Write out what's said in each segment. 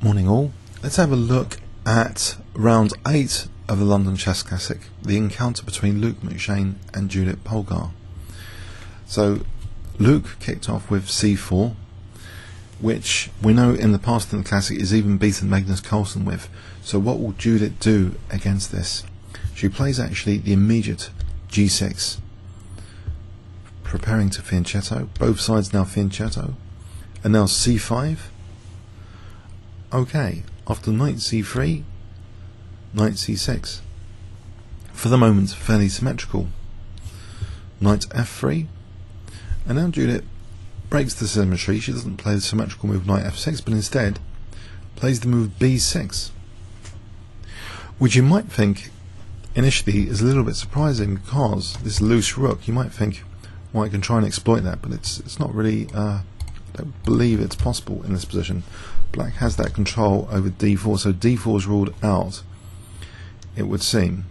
Morning all. Let's have a look at round 8 of the London Chess Classic, the encounter between Luke McShane and Judit Polgar. So Luke kicked off with c4, which we know in the past in the Classic is even beaten Magnus Carlsen with. So what will Judit do against this? She plays actually the immediate g6, preparing to fianchetto. Both sides now fianchetto, and now c5. Okay, after knight c3, knight c6. For the moment, fairly symmetrical. Knight f3, and now Judit breaks the symmetry. She doesn't play the symmetrical move knight f6, but instead plays the move b6, which you might think initially is a little bit surprising, because this loose rook, you might think, well, I can try and exploit that, but it's not really. I don't believe it's possible in this position. Black has that control over d4, so d4 is ruled out, it would seem.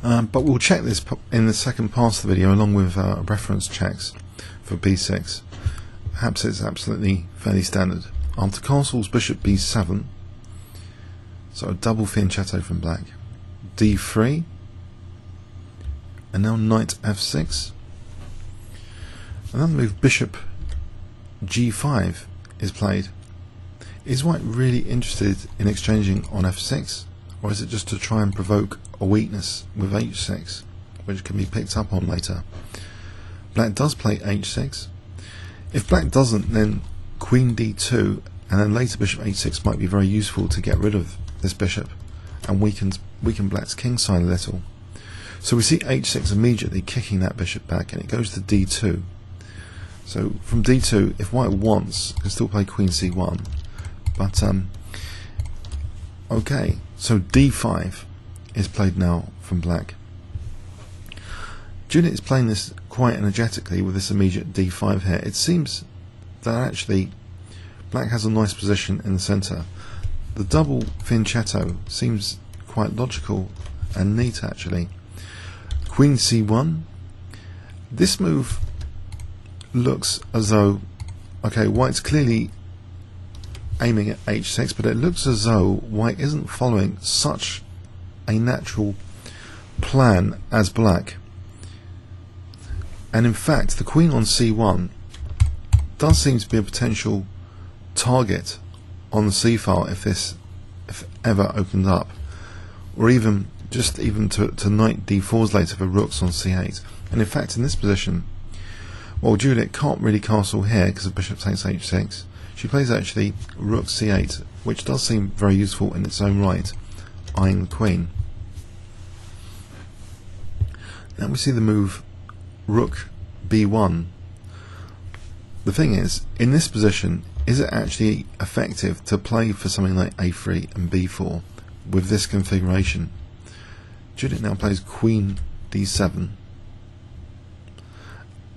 But we'll check this in the second part of the video, along with reference checks for b6. Perhaps it's absolutely fairly standard. After castles, bishop b7, so a double fianchetto from black. d3, and now knight f6, and then the move bishop g5 is played. Is white really interested in exchanging on f6, or is it just to try and provoke a weakness with h6, which can be picked up on later? Black does play h6. If black doesn't, then queen d2, and then later bishop h6 might be very useful to get rid of this bishop and weaken black's king side a little. So we see h6 immediately kicking that bishop back, and it goes to d2. So from d2, if white wants, can still play queen c1. But okay, so d5 is played now from black. Judit is playing this quite energetically with this immediate d5 here. It seems that actually black has a nice position in the centre. The double fianchetto seems quite logical and neat actually. Queen c1. This move looks as though, okay, white's clearly aiming at h6, but it looks as though white isn't following such a natural plan as black. And in fact, the queen on c1 does seem to be a potential target on the c file if ever opened up, or even to knight d4s later for rooks on c8. And in fact, in this position, well, Judit can't really castle here because of bishop takes h6. She plays actually rook c8, which does seem very useful in its own right, eyeing the queen. Now we see the move rook b1. The thing is, in this position, is it actually effective to play for something like a3 and b4 with this configuration? Judit now plays queen d7,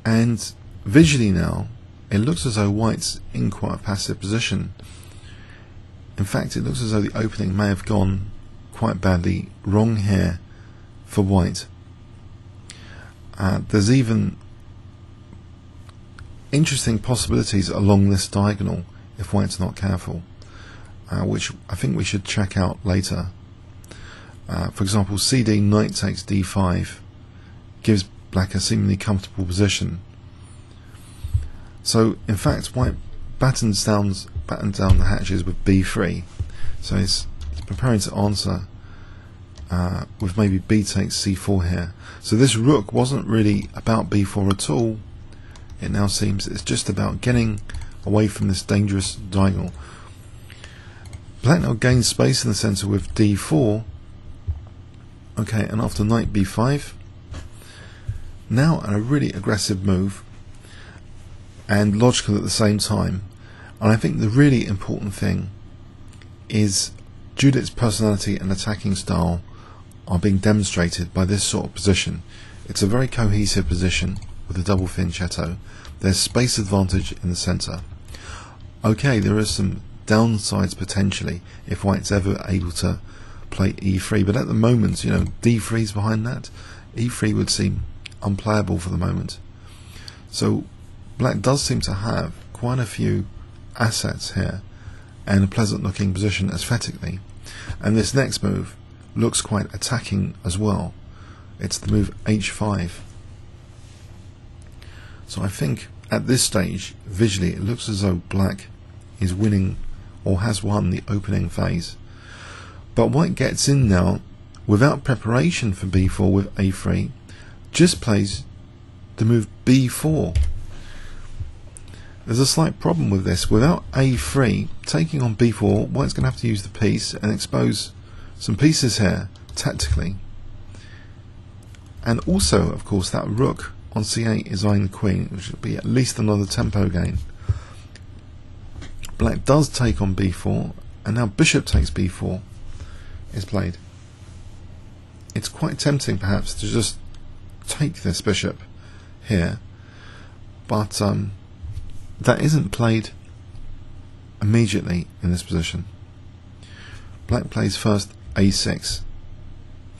and visually now it looks as though white's in quite a passive position. In fact, it looks as though the opening may have gone quite badly wrong here for white. There's even interesting possibilities along this diagonal if white's not careful, which I think we should check out later. For example, cd knight takes d5 gives black a seemingly comfortable position. So in fact, white battens down the hatches with b3. So he's preparing to answer with maybe b takes c4 here. So this rook wasn't really about b4 at all. It now seems it's just about getting away from this dangerous diagonal. Black now gains space in the centre with d4. Okay, and after knight b5, now a really aggressive move, and logical at the same time. And I think the really important thing is Judit's personality and attacking style are being demonstrated by this sort of position. It's a very cohesive position with a double fianchetto. There's space advantage in the centre. Okay, there are some downsides potentially if white's ever able to play e3, but at the moment, you know, d3 is behind that. e3 would seem unplayable for the moment. So black does seem to have quite a few assets here and a pleasant looking position aesthetically. And this next move looks quite attacking as well. It's the move H5. So I think at this stage, visually, it looks as though black is winning or has won the opening phase. But white gets in now without preparation for b4 with a3, just plays the move b4. There's a slight problem with this. Without a3 taking on b4, white's going to have to use the piece and expose some pieces here tactically. And also, of course, that rook on c8 is eyeing the queen, which will be at least another tempo gain. Black does take on b4, and now bishop takes b4 is played. It's quite tempting perhaps to just take this bishop here, but that isn't played immediately in this position. Black plays first a6.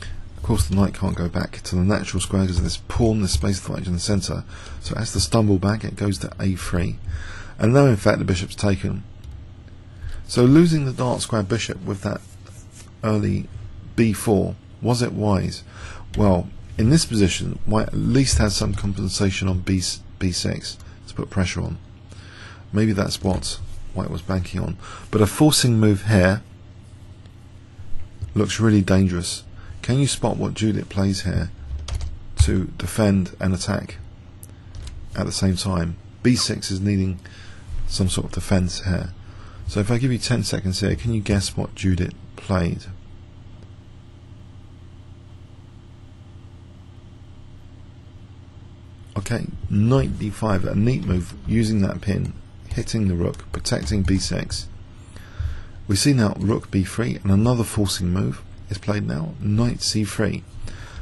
Of course the knight can't go back to the natural square because of this pawn, this space advantage in the centre, so it has to stumble back. It goes to a3, and now in fact the bishop's taken. So losing the dark square bishop with that early b4, was it wise? Well, in this position white at least has some compensation on b6 to put pressure on. Maybe that's what white was banking on. But a forcing move here looks really dangerous. Can you spot what Judit plays here to defend and attack at the same time? b6 is needing some sort of defense here. So if I give you 10 seconds here, can you guess what Judit played? Okay, knight d5, a neat move, using that pin, hitting the rook, protecting b6. We see now rook b3, and another forcing move is played now, knight c3.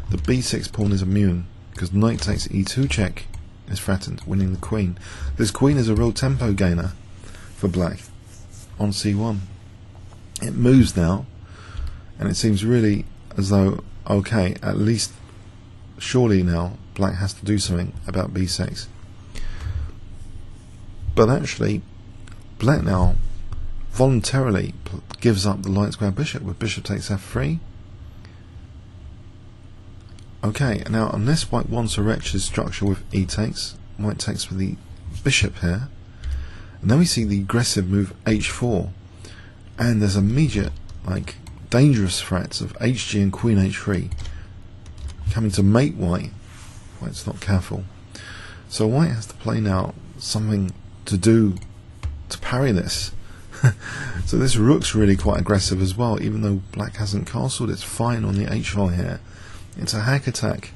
The b6 pawn is immune, because knight takes e2 check is threatened, winning the queen. This queen is a real tempo gainer for black on c1. It moves now, and it seems really as though, okay, at least surely now black has to do something about b6. But actually black now voluntarily gives up the light square bishop with bishop takes f3. Okay, now unless white wants to wreck his structure with e takes, white takes with the bishop here. And then we see the aggressive move h4, and there's immediate dangerous threats of hg and queen h3 coming to mate white. White's not careful, so white has to play now something to do to parry this. So this rook's really quite aggressive as well, even though black hasn't castled. It's fine on the h file here. It's a hack attack,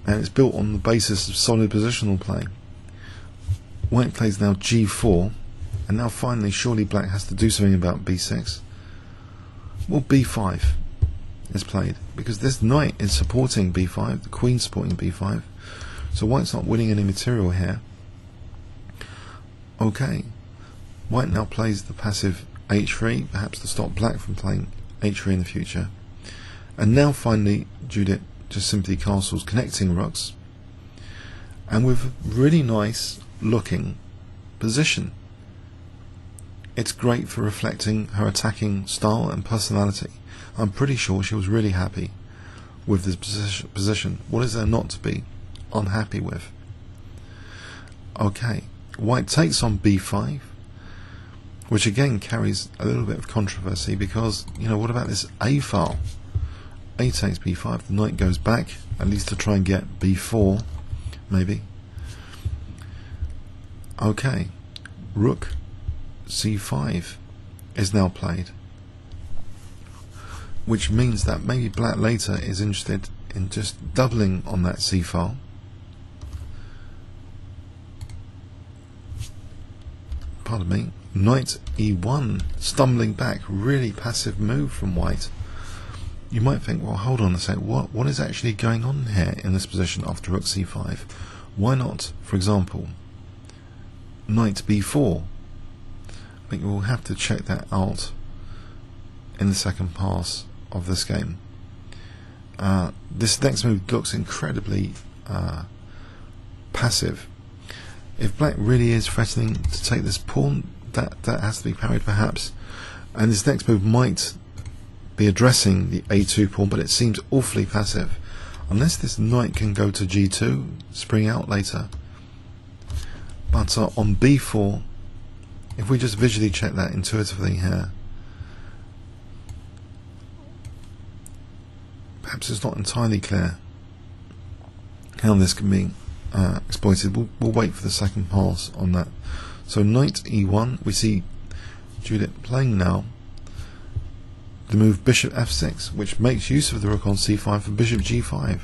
and it's built on the basis of solid positional play. White plays now g4, and now finally surely black has to do something about b6. Well, b5 is played, because this knight is supporting b5, the queen's supporting b5, so white's not winning any material here. Okay, white now plays the passive h3, perhaps to stop black from playing h3 in the future. And now finally Judit just simply castles, connecting rooks, and with a really nice looking position. It's great for reflecting her attacking style and personality. I'm pretty sure she was really happy with this position. What is there not to be unhappy with? Okay, white takes on b5, which again carries a little bit of controversy, because, you know, what about this a file? A takes b5, the knight goes back, at least to try and get b4, maybe. Okay, rook c5 is now played, which means that maybe black later is interested in just doubling on that c file. Pardon me. Knight e1, stumbling back, really passive move from white. You might think, well, hold on a sec, what is actually going on here in this position after rook c5? Why not, for example, knight b4? I think we'll have to check that out in the second pass of this game. This next move looks incredibly passive. If black really is threatening to take this pawn, that has to be parried perhaps. And this next move might be addressing the a2 pawn, but it seems awfully passive. Unless this knight can go to g2, spring out later. But on b4, if we just visually check that intuitively here, perhaps it's not entirely clear how this can be exploited. We'll wait for the second pass on that. So knight e1, we see Judit playing now the move bishop f6, which makes use of the rook on c5 for bishop g5.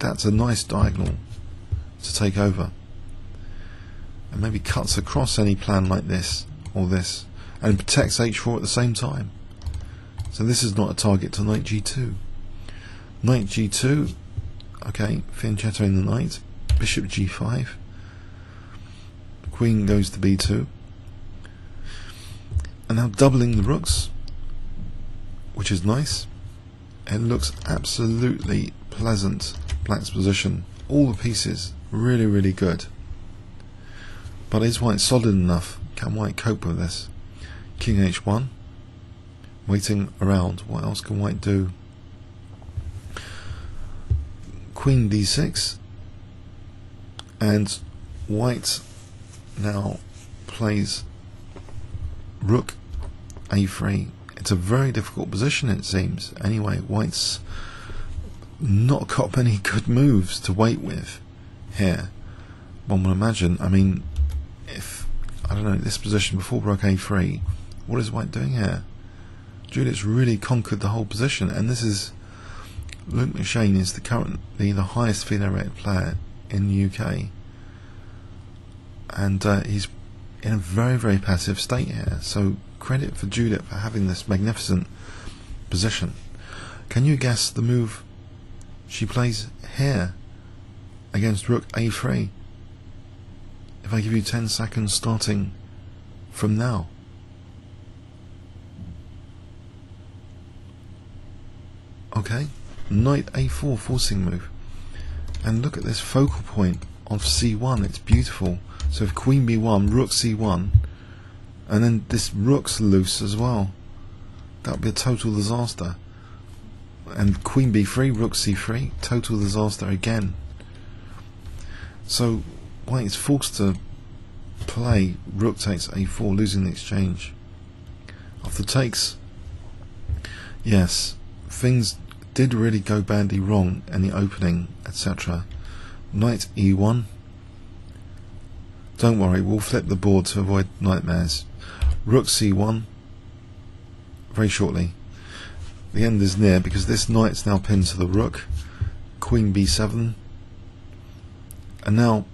That's a nice diagonal to take over, and maybe cuts across any plan like this or this, and protects h4 at the same time. So this is not a target to knight g2. Knight g2, okay, fianchettoing the knight, bishop g5, queen goes to b2, and now doubling the rooks, which is nice. It looks absolutely pleasant, black's position. All the pieces really, really good. But is white solid enough? Can white cope with this? King h1, waiting around. What else can white do? Queen d6, and white now plays rook a3. It's a very difficult position, it seems. Anyway, white's not got many good moves to wait with here. One would imagine. I mean, if I don't know this position before rook a3, what is white doing here? Judit's really conquered the whole position, and this is Luke McShane is currently the highest female rated player in the UK, and he's in a very, very passive state here. So credit for Judit for having this magnificent position. Can you guess the move she plays here against rook a3? If I give you 10 seconds starting from now. Okay, knight a4 forcing move, and look at this focal point of c1. It's beautiful. So if queen b1, rook c1, and then this rook's loose as well, that would be a total disaster. And queen b3, rook c3, total disaster again. So white is forced to play rook takes a4, losing the exchange. After takes, yes, things did really go badly wrong in the opening, etc. Knight e1. Don't worry, we'll flip the board to avoid nightmares. Rook c1 very shortly. The end is near because this knight's now pinned to the rook. Queen b7, and now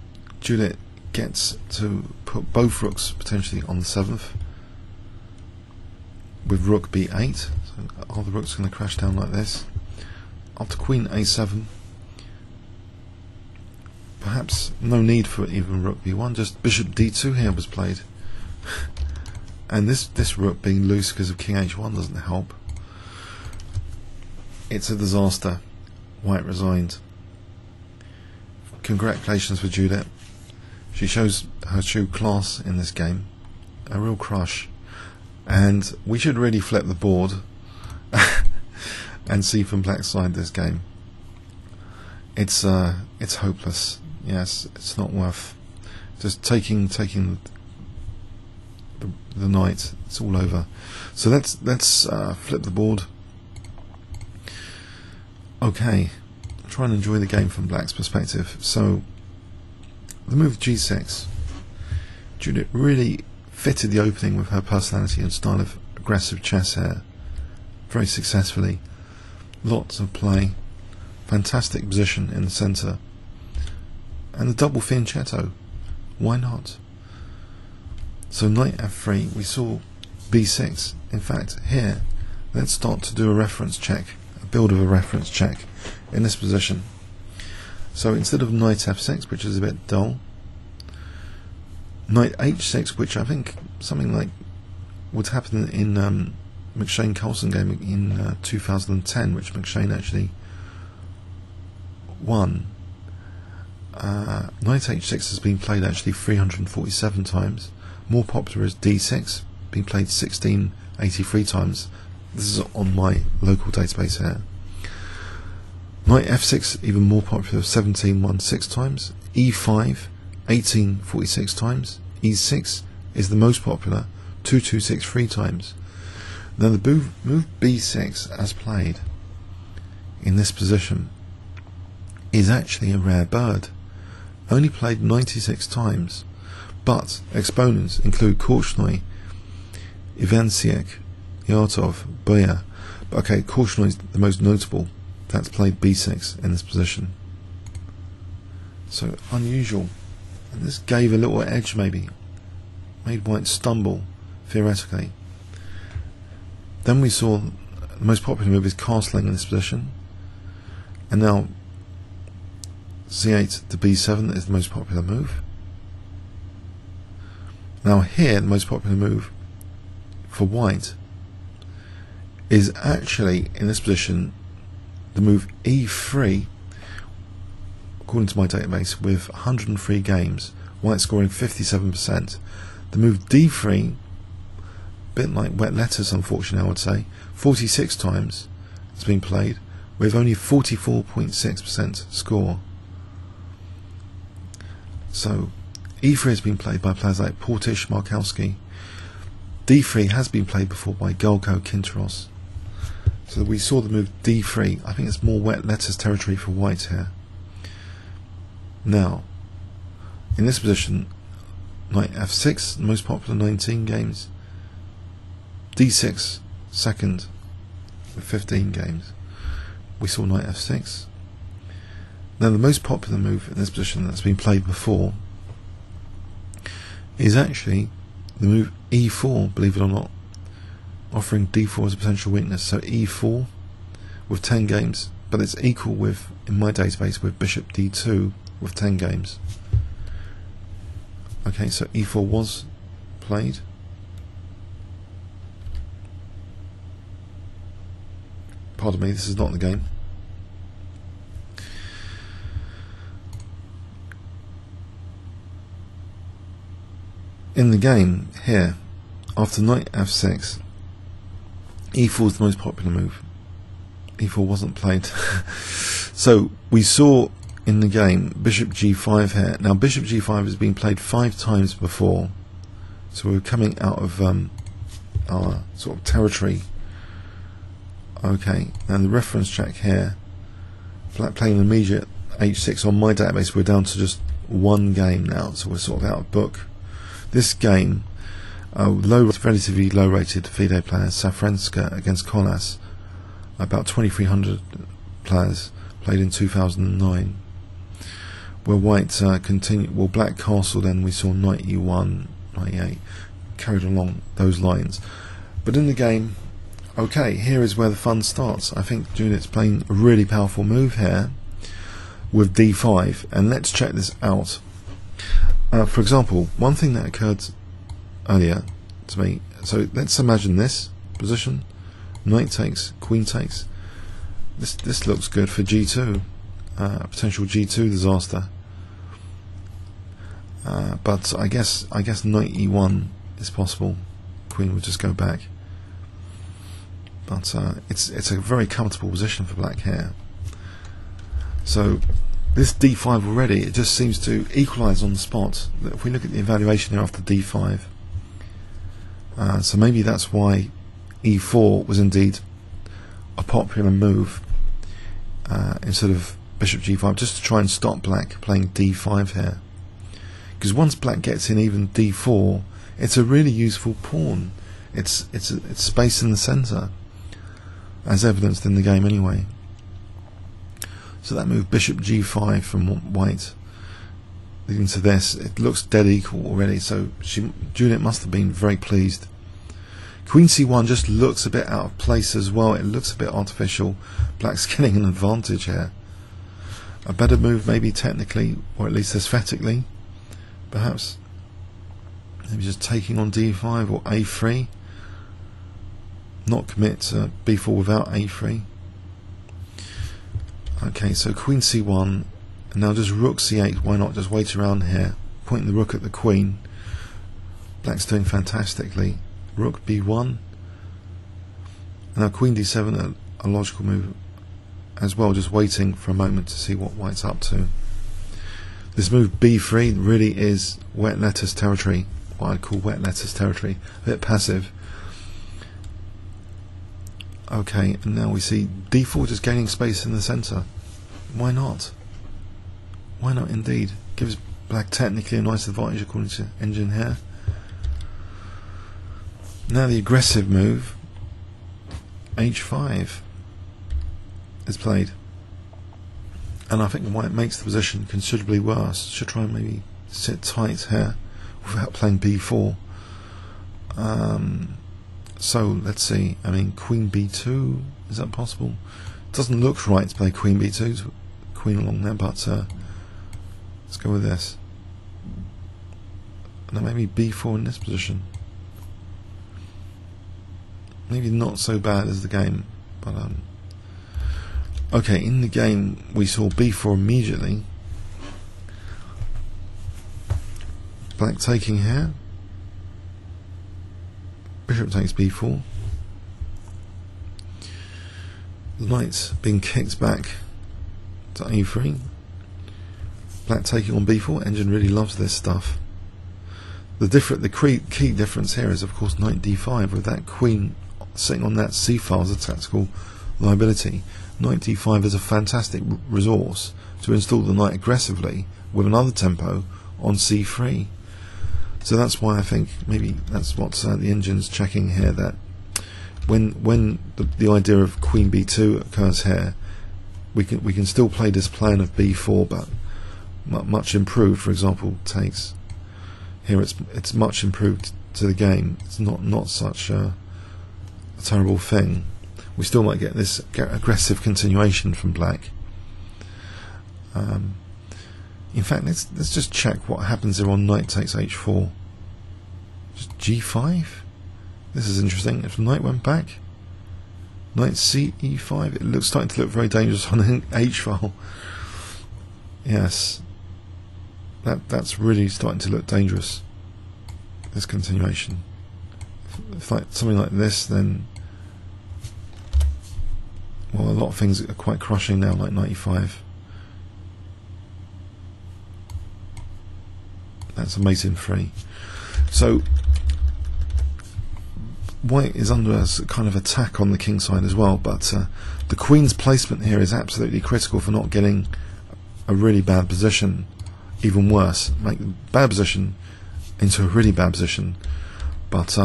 Judit gets to put both rooks potentially on the 7th with rook b8. So are the rooks going to crash down like this? After queen a7, perhaps no need for even rook b1, just bishop d2 here was played. And this rook being loose because of king h1 doesn't help. It's a disaster. White resigned. Congratulations for Judit. She shows her true class in this game. A real crush. And we should really flip the board and see from black's side this game. It's hopeless. Yes, it's not worth just taking the knight. It's all over. So let's flip the board. Okay, try and enjoy the game from black's perspective. So the move g6, Judit really fitted the opening with her personality and style of aggressive chess here very successfully. Lots of play, fantastic position in the centre, and the double fianchetto. Why not? So knight f3, we saw b6. In fact, here, let's start to do a reference check, a build of a reference check in this position. So instead of knight f6, which is a bit dull, knight h6, which I think something like would happen in McShane Carlsen game in 2010, which McShane actually won. Knight h6 has been played actually 347 times, More popular is D6, being played 1683 times. This is on my local database here. Knight F6, even more popular, 1716 times. E5, 1846 times. E6 is the most popular, 2263 times. Now the move B6 as played in this position is actually a rare bird, only played 96 times, but exponents include Korchnoi, Ivansiek, Yartov, Boya. Okay, Korchnoi is the most notable. That's played B6 in this position. So unusual, and this gave a little edge, maybe made white stumble theoretically. Then we saw the most popular move is castling in this position, and now C8 to B7 is the most popular move. Now here the most popular move for white is actually in this position the move E3, according to my database, with 103 games, white scoring 57%. The move D3, a bit like wet letters unfortunately I would say, 46 times it's been played with only 44.6% score. So E3 has been played by players like Portish, Markowski. D3 has been played before by Golko, Kinteros. So we saw the move D3. I think it's more wet letters territory for white here. Now, in this position, Knight F6, the most popular, 19 games. D6, second, with 15 games. We saw Knight F6. Now the most popular move in this position that's been played before is actually the move E4, believe it or not, offering D4 as a potential weakness. So E4 with 10 games, but it's equal with, in my database, with Bishop D2 with 10 games. Okay, so E4 was played. Pardon me, this is not the game. In the game here, after Knight F6, E4 is the most popular move. E4 wasn't played. So we saw in the game Bishop G5 here. Now Bishop G5 has been played 5 times before, so we're coming out of our sort of territory. Okay, and the reference check here, black playing an immediate H6 on my database, we're down to just 1 game now, so we're sort of out of book. This game, relatively low rated FIDE players, Safranska against Kolas, about 2,300 players, played in 2009. Where white continued, well, black castle, then we saw Knight E1, Knight E8, carried along those lines. But in the game, okay, here is where the fun starts. I think Judit's playing a really powerful move here with D5, and let's check this out. For example, one thing that occurred earlier to me, so let's imagine this position, knight takes, queen takes. This looks good for G2, potential G2 disaster. But I guess Knight E1 is possible. Queen would just go back. But it's a very comfortable position for black here. So this D5 already, it just seems to equalise on the spot. If we look at the evaluation here after D5, so maybe that's why E4 was indeed a popular move instead of Bishop G5, just to try and stop black playing D5 here. Because once black gets in even D4, it's a really useful pawn. It's space in the centre, as evidenced in the game anyway. So that move Bishop G5 from white leading to this, it looks dead equal already, so Judit must have been very pleased. Queen C1 just looks a bit out of place as well. It looks a bit artificial. Black's getting an advantage here. A better move maybe technically, or at least aesthetically, perhaps. Maybe just taking on D5 or A3. Not commit to B4 without A3. Okay, so Queen C1, and now just Rook C8. Why not just wait around here, pointing the rook at the queen. Black's doing fantastically. Rook b1. Now Queen d7, a logical move as well, just waiting for a moment to see what White's up to. This move b3 really is wet lettuce territory, what I'd call wet lettuce territory, a bit passive. Okay, and now we see d4 just gaining space in the centre. Why not? Why not indeed? Gives Black technically a nice advantage according to Engine here. Now the aggressive move, h5, is played. And I think White makes the position considerably worse. Should try and maybe sit tight here without playing b4. So let's see. I mean, Queen b2, is that possible? Doesn't look right to play Queen b2, Queen along there, but let's go with this. Now maybe b4 in this position. Maybe not so bad as the game, but okay, in the game we saw b4 immediately. Black taking here. Bishop takes b4. The knight's being kicked back to a3. Black taking on b4. Engine really loves this stuff. The key difference here is, of course, knight d5 with that queen sitting on that c file as a tactical liability. Knight d5 is a fantastic resource to install the knight aggressively with another tempo on c3. So that's why I think maybe that's what the engine's checking here, that when the idea of Queen b2 occurs here, we can still play this plan of b4, but much improved. For example, takes here, it's much improved to the game. It's not such a terrible thing. We still might get this aggressive continuation from Black. In fact, let's just check what happens here on knight takes h4. Just g5. This is interesting. If the knight went back, knight c e5, it looks starting to look very dangerous on an h file. Yes, that's really starting to look dangerous. This continuation. If like something like this, then well, a lot of things are quite crushing now, like knight e5. That's a mate in 3. So White is under a kind of attack on the king side as well, but the queen's placement here is absolutely critical for not getting a really bad position even worse. Make the bad position into a really bad position. But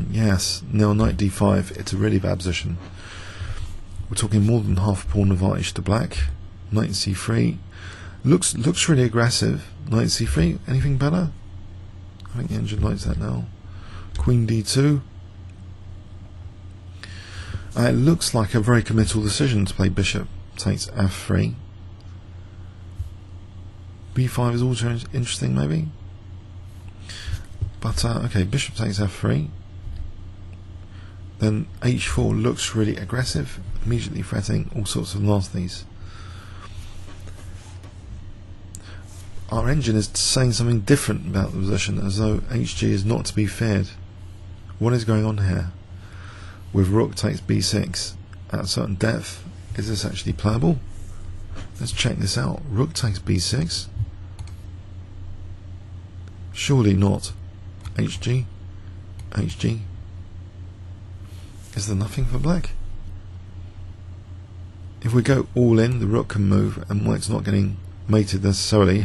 yes, now knight d5, it's a really bad position. We're talking more than half a pawn advantage to Black. Knight c3 looks really aggressive. Knight c3, anything better? I think the engine likes that now. Queen d2. It looks like a very committal decision to play bishop takes f3. b5 is also interesting, maybe. But okay, bishop takes f3. Then h4 looks really aggressive, immediately threatening all sorts of nasties. Our engine is saying something different about the position, as though hg is not to be feared. What is going on here? With rook takes b6 at a certain depth, is this actually playable? Let's check this out. Rook takes b6. Surely not. Hg. Hg. Is there nothing for Black? If we go all in, the rook can move, and White's not getting mated necessarily.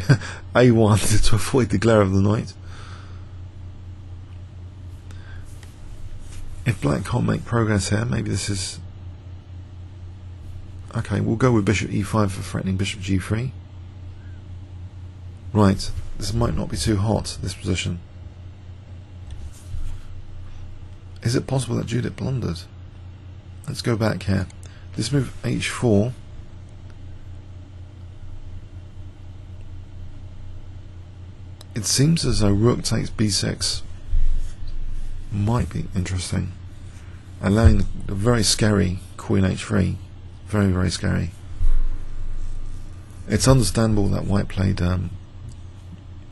a1 to avoid the glare of the knight. If Black can't make progress here, maybe this is... Okay, we'll go with bishop e5 for threatening bishop g3. Right, this might not be too hot, this position. Is it possible that Judit blundered? Let's go back here. This move h4. It seems as though rook takes b6 might be interesting, allowing the very scary queen h3. Very, very scary. It's understandable that White played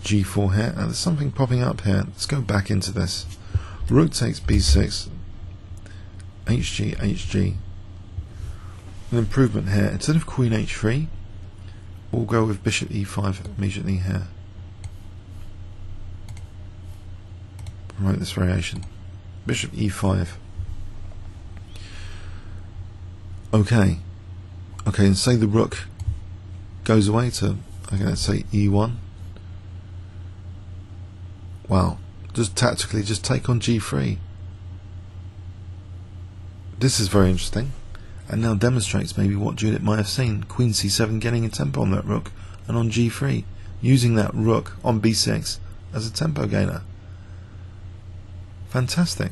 g4 here. And there's something popping up here. Let's go back into this. Rook takes b6, hg, hg. An improvement here. Instead of queen h3, we'll go with bishop e5 immediately here. Promote this variation. Bishop e5. Okay, and say the rook goes away to, okay, let's say e1. Wow, just tactically just take on g3. This is very interesting, and now demonstrates maybe what Judit might have seen. Queen c7 getting a tempo on that rook, and on g3, using that rook on b6 as a tempo gainer. Fantastic.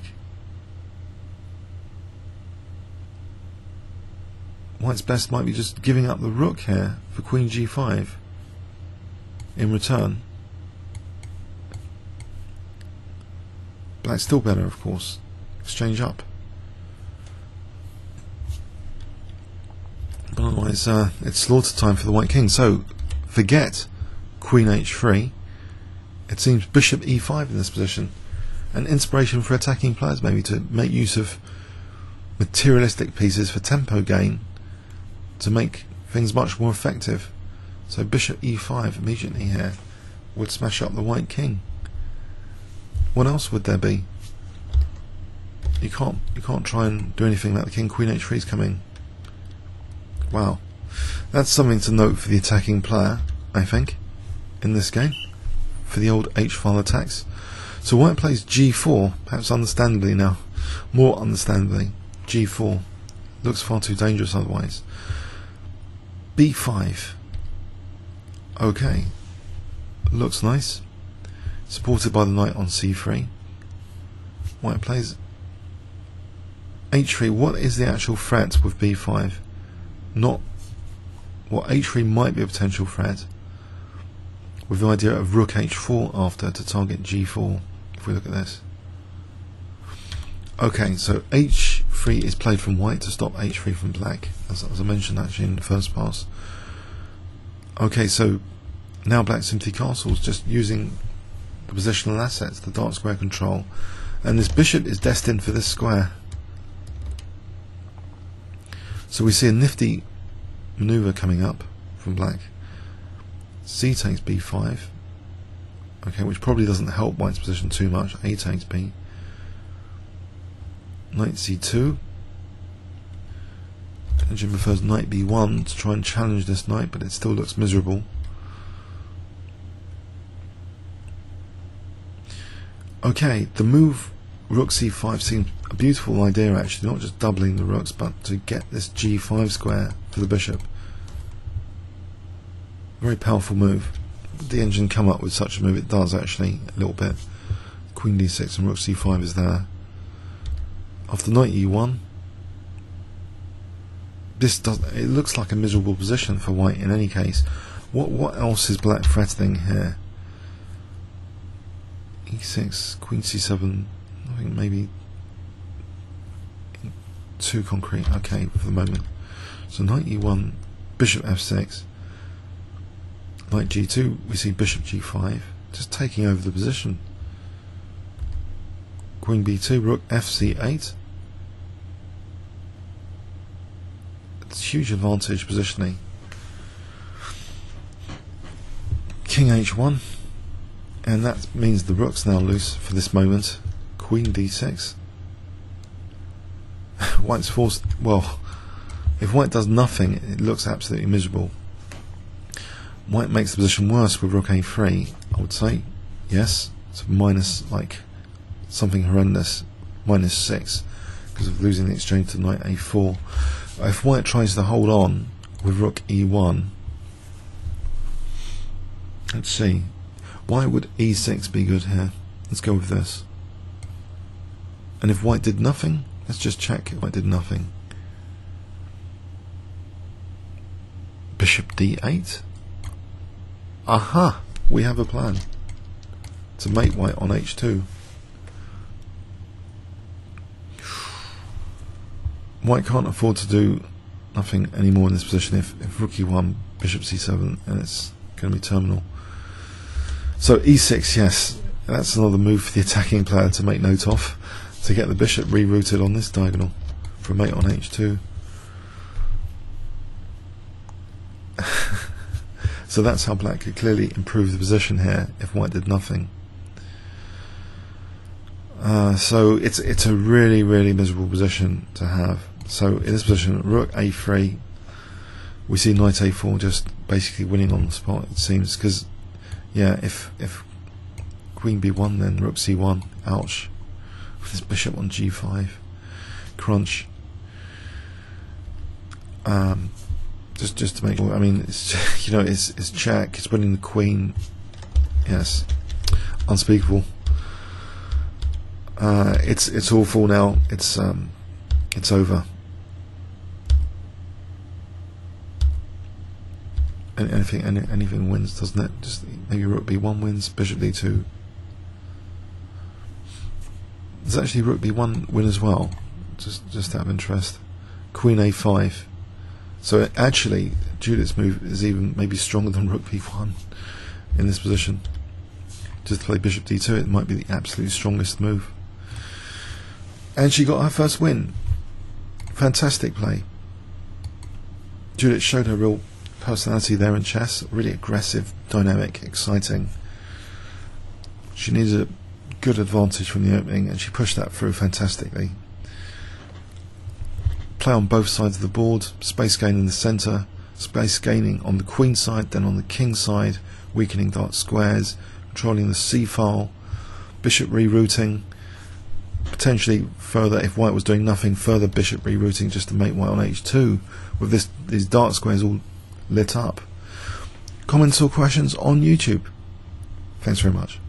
White's best might be just giving up the rook here for queen g5 in return. Black's still better, of course. Exchange up. But otherwise, it's slaughter time for the white king. So, forget queen h3. It seems bishop e5 in this position. An inspiration for attacking players, maybe, to make use of materialistic pieces for tempo gain to make things much more effective. So bishop e5 immediately here would smash up the white king. What else would there be? You can't try and do anything like the king. Queen h3 is coming. Wow, that's something to note for the attacking player, I think, in this game, for the old h-file attacks. So white plays g4, perhaps understandably now, more understandably. G4 looks far too dangerous otherwise. b5. Okay, looks nice. Supported by the knight on c3. White plays h3. What is the actual threat with b5? Not what h3 might be a potential threat, with the idea of rook h4 after to target g4. If we look at this. Okay, so h3 is played from white to stop h3 from black, as I mentioned actually in the first pass. Okay, so now black simply castles, just using the positional assets, the dark square control, and this bishop is destined for this square. So we see a nifty maneuver coming up from black. C takes b5. Okay, which probably doesn't help white's position too much. A takes b. Knight c2. And Jim prefers knight b1 to try and challenge this knight, but it still looks miserable. Okay, the move rook c5 seems a beautiful idea actually, not just doubling the rooks, but to get this g5 square for the bishop. Very powerful move. The engine come up with such a move? It does actually, a little bit. Queen d6 and rook c5 is there. After knight e1, it looks like a miserable position for white in any case. What else is black threatening here? e6, queen c7, I think maybe too concrete. Okay, for the moment. So knight e1, bishop f6. Knight g2, we see bishop g5, just taking over the position. Queen b2, rook fc8. It's a huge advantage positionally. King h1, and that means the rook's now loose for this moment. Queen d6. White's forced, well, if white does nothing, it looks absolutely miserable. White makes the position worse with rook a3, I would say. Yes, it's minus, like, something horrendous, -6, because of losing the exchange to knight a4. If white tries to hold on with rook e1, let's see, why would e6 be good here? Let's go with this. And if white did nothing, let's just check if white did nothing. Bishop d8. Aha! We have a plan to mate white on h2. White can't afford to do nothing anymore in this position if rook e1, bishop c7, and it's going to be terminal. So e6, yes, that's another move for the attacking player to make note of, to get the bishop rerouted on this diagonal for a mate on h2. So that's how black could clearly improve the position here if white did nothing. So it's a really, really miserable position to have. So in this position, rook a3, we see knight a4 just basically winning on the spot, it seems, because yeah, if queen b1, then rook c1, ouch, with this bishop on g5, crunch. Just to make sure, I mean, it's, you know, it's check, it's winning the queen, yes, unspeakable. It's awful now. It's over. Anything wins, doesn't it? Just maybe rook b1 wins, bishop d2. Does actually rook b1 win as well? Just out of interest. Queen a5. So actually, Judith's move is even maybe stronger than rook b1 in this position. Just to play bishop d2, it might be the absolute strongest move. And she got her first win. Fantastic play. Judith showed her real personality there in chess. Really aggressive, dynamic, exciting. She needed a good advantage from the opening, and she pushed that through fantastically. Play on both sides of the board, space gain in the centre, space gaining on the queen side, then on the king side, weakening dark squares, controlling the c file, bishop rerouting, potentially further, if white was doing nothing, further bishop rerouting just to make white on h2 with these dark squares all lit up. Comments or questions on YouTube. Thanks very much.